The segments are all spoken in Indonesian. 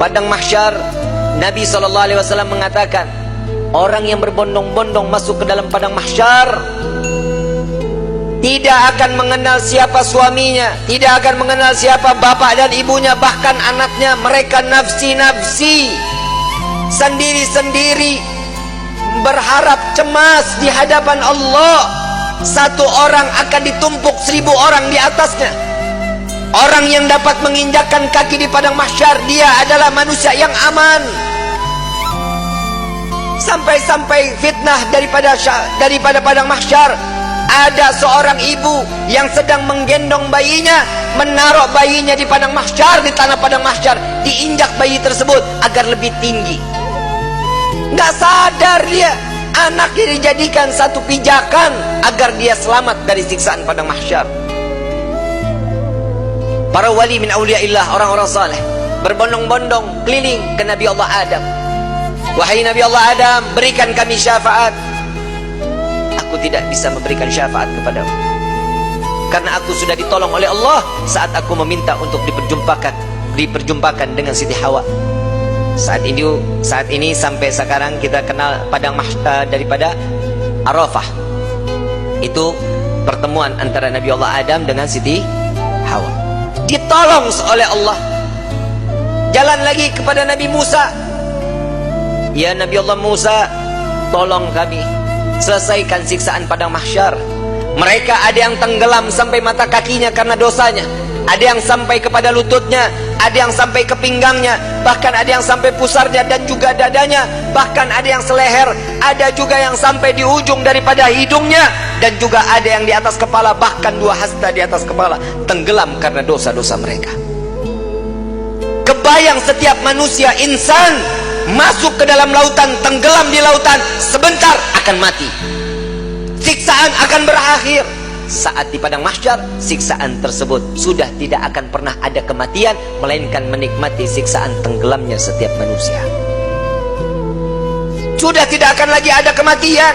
Padang mahsyar, Nabi SAW mengatakan, orang yang berbondong-bondong masuk ke dalam padang mahsyar tidak akan mengenal siapa suaminya, tidak akan mengenal siapa bapak dan ibunya, bahkan anaknya. Mereka nafsi-nafsi, sendiri-sendiri, berharap cemas di hadapan Allah. Satu orang akan ditumpuk 1000 orang di atasnya. Orang yang dapat menginjakkan kaki di padang mahsyar, dia adalah manusia yang aman. Sampai-sampai fitnah daripada padang mahsyar, ada seorang ibu yang sedang menggendong bayinya, menaruh bayinya di padang mahsyar, di tanah padang mahsyar, diinjak bayi tersebut agar lebih tinggi. Nggak sadar dia, anaknya dijadikan satu pijakan agar dia selamat dari siksaan padang mahsyar. Para wali min awliyaillah, orang-orang saleh, berbondong-bondong keliling ke Nabi Allah Adam. Wahai Nabi Allah Adam, berikan kami syafaat. Aku tidak bisa memberikan syafaat kepadamu, karena aku sudah ditolong oleh Allah saat aku meminta untuk diperjumpakan dengan Siti Hawa. Saat ini sampai sekarang kita kenal padang mahsyar daripada Arafah. Itu pertemuan antara Nabi Allah Adam dengan Siti Hawa. Ditolong oleh Allah. Jalan lagi kepada Nabi Musa. Ya Nabi Allah Musa, tolong kami selesaikan siksaan padang mahsyar. Mereka ada yang tenggelam sampai mata kakinya karena dosanya, ada yang sampai kepada lututnya, ada yang sampai ke pinggangnya, bahkan ada yang sampai pusarnya dan juga dadanya, bahkan ada yang seleher, ada juga yang sampai di ujung daripada hidungnya, dan juga ada yang di atas kepala, bahkan 2 hasta di atas kepala, tenggelam karena dosa-dosa mereka. Kebayang setiap manusia, insan, masuk ke dalam lautan, tenggelam di lautan, sebentar akan mati. Siksaan akan berakhir. Saat di padang mahsyar, siksaan tersebut sudah tidak akan pernah ada kematian, melainkan menikmati siksaan tenggelamnya setiap manusia. Sudah tidak akan lagi ada kematian.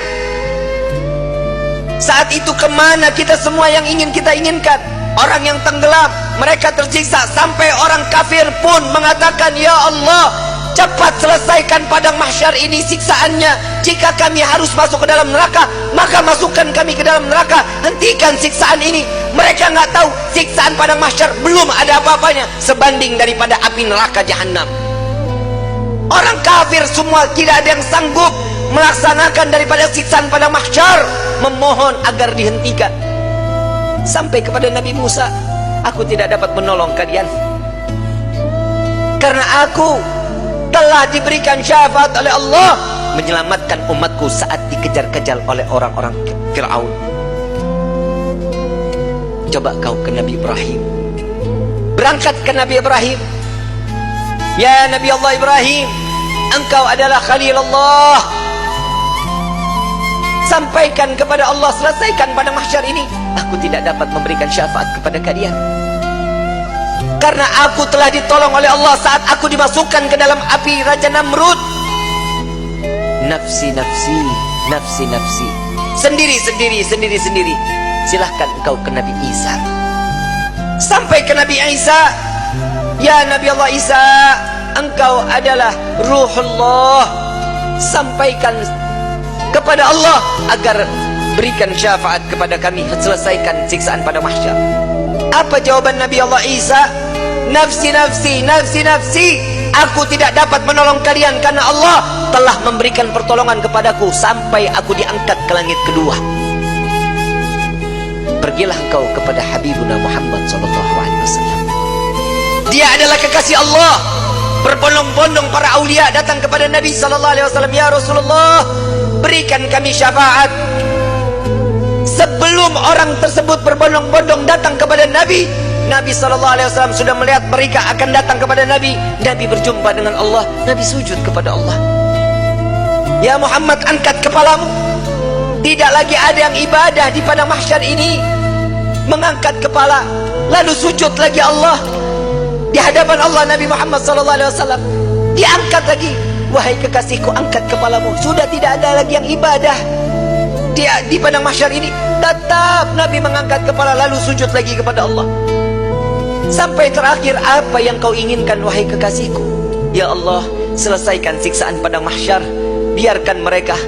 Saat itu kemana kita semua yang ingin kita inginkan? Orang yang tenggelam, mereka tersiksa, sampai orang kafir pun mengatakan, ya Allah, cepat selesaikan padang mahsyar ini siksaannya. Jika kami harus masuk ke dalam neraka, maka masukkan kami ke dalam neraka. Hentikan siksaan ini. Mereka nggak tahu siksaan padang mahsyar belum ada apa-apanya sebanding daripada api neraka jahanam. Orang kafir semua tidak ada yang sanggup melaksanakan daripada siksaan padang mahsyar, memohon agar dihentikan. Sampai kepada Nabi Musa, aku tidak dapat menolong kalian karena aku telah diberikan syafaat oleh Allah menyelamatkan umatku saat dikejar-kejar oleh orang-orang Fir'aun. Coba kau ke Nabi Ibrahim, berangkat ke Nabi Ibrahim. Ya Nabi Allah Ibrahim, engkau adalah Khalil Allah. Sampaikan kepada Allah, selesaikan padang mahsyar ini. Aku tidak dapat memberikan syafaat kepada kalian karena aku telah ditolong oleh Allah saat aku dimasukkan ke dalam api Raja Namrud. Nafsi, nafsi, nafsi, nafsi. Sendiri, sendiri, sendiri, sendiri. Silahkan engkau ke Nabi Isa. Sampai ke Nabi Isa. Ya Nabi Allah Isa, engkau adalah Ruhullah. Sampaikan kepada Allah agar berikan syafaat kepada kami, selesaikan siksaan pada mahsyar. Apa jawaban Nabi Allah Isa? Nafsi, nafsi, nafsi, nafsi. Aku tidak dapat menolong kalian karena Allah telah memberikan pertolongan kepadaku sampai aku diangkat ke langit kedua. Pergilah engkau kepada Habibuna Muhammad SAW. Dia adalah kekasih Allah. Berbondong-bondong para aulia datang kepada Nabi SAW. Ya Rasulullah, berikan kami syafaat. Sebelum orang tersebut berbondong-bondong datang kepada Nabi, Nabi SAW sudah melihat mereka akan datang kepada Nabi. Nabi berjumpa dengan Allah. Nabi sujud kepada Allah. Ya Muhammad, angkat kepalamu. Tidak lagi ada yang ibadah di padang mahsyar ini mengangkat kepala lalu sujud lagi Allah di hadapan Allah. Nabi Muhammad SAW diangkat lagi. Wahai kekasihku, angkat kepalamu. Sudah tidak ada lagi yang ibadah di padang mahsyar ini. Tetap Nabi mengangkat kepala lalu sujud lagi kepada Allah. Sampai terakhir, apa yang kau inginkan wahai kekasihku? Ya Allah, selesaikan siksaan padang mahsyar. Biarkan mereka,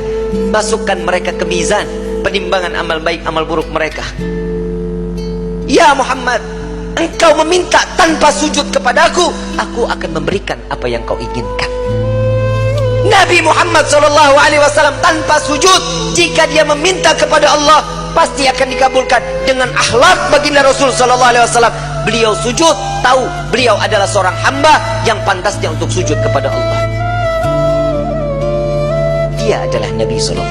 masukkan mereka ke mizan penimbangan amal baik amal buruk mereka. Ya Muhammad, engkau meminta tanpa sujud kepadaku, aku akan memberikan apa yang kau inginkan. Nabi Muhammad SAW tanpa sujud, jika dia meminta kepada Allah, pasti akan dikabulkan. Dengan akhlak baginda Rasul SAW, beliau sujud, tahu beliau adalah seorang hamba yang pantasnya untuk sujud kepada Allah. Dia adalah Nabi SAW.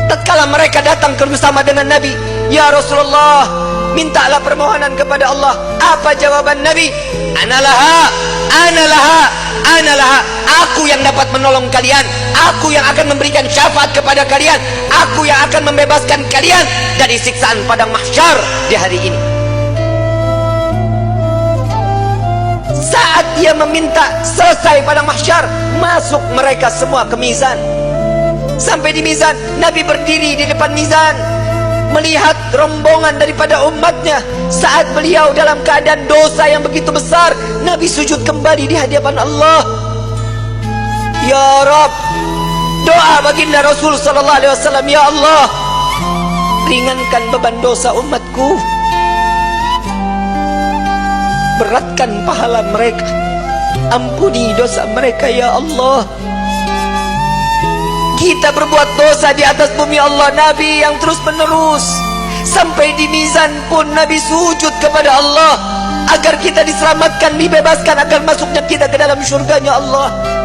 Tatkala mereka datang bersama dengan Nabi, ya Rasulullah, mintalah permohonan kepada Allah. Apa jawaban Nabi? Analaha, analaha, analaha. Aku yang dapat menolong kalian, aku yang akan memberikan syafaat kepada kalian, aku yang akan membebaskan kalian dari siksaan padang mahsyar di hari ini. Saat dia meminta selesai padang mahsyar, masuk mereka semua ke mizan. Sampai di mizan, Nabi berdiri di depan mizan, melihat rombongan daripada umatnya. Saat beliau dalam keadaan dosa yang begitu besar, Nabi sujud kembali di hadapan Allah. Ya Rabb, doa baginda Rasul SAW, ya Allah, ringankan beban dosa umatku, beratkan pahala mereka, ampuni dosa mereka ya Allah. Kita berbuat dosa di atas bumi Allah, Nabi yang terus menerus. Sampai di mizan pun Nabi sujud kepada Allah, agar kita diselamatkan, dibebaskan, agar masuknya kita ke dalam syurganya Allah.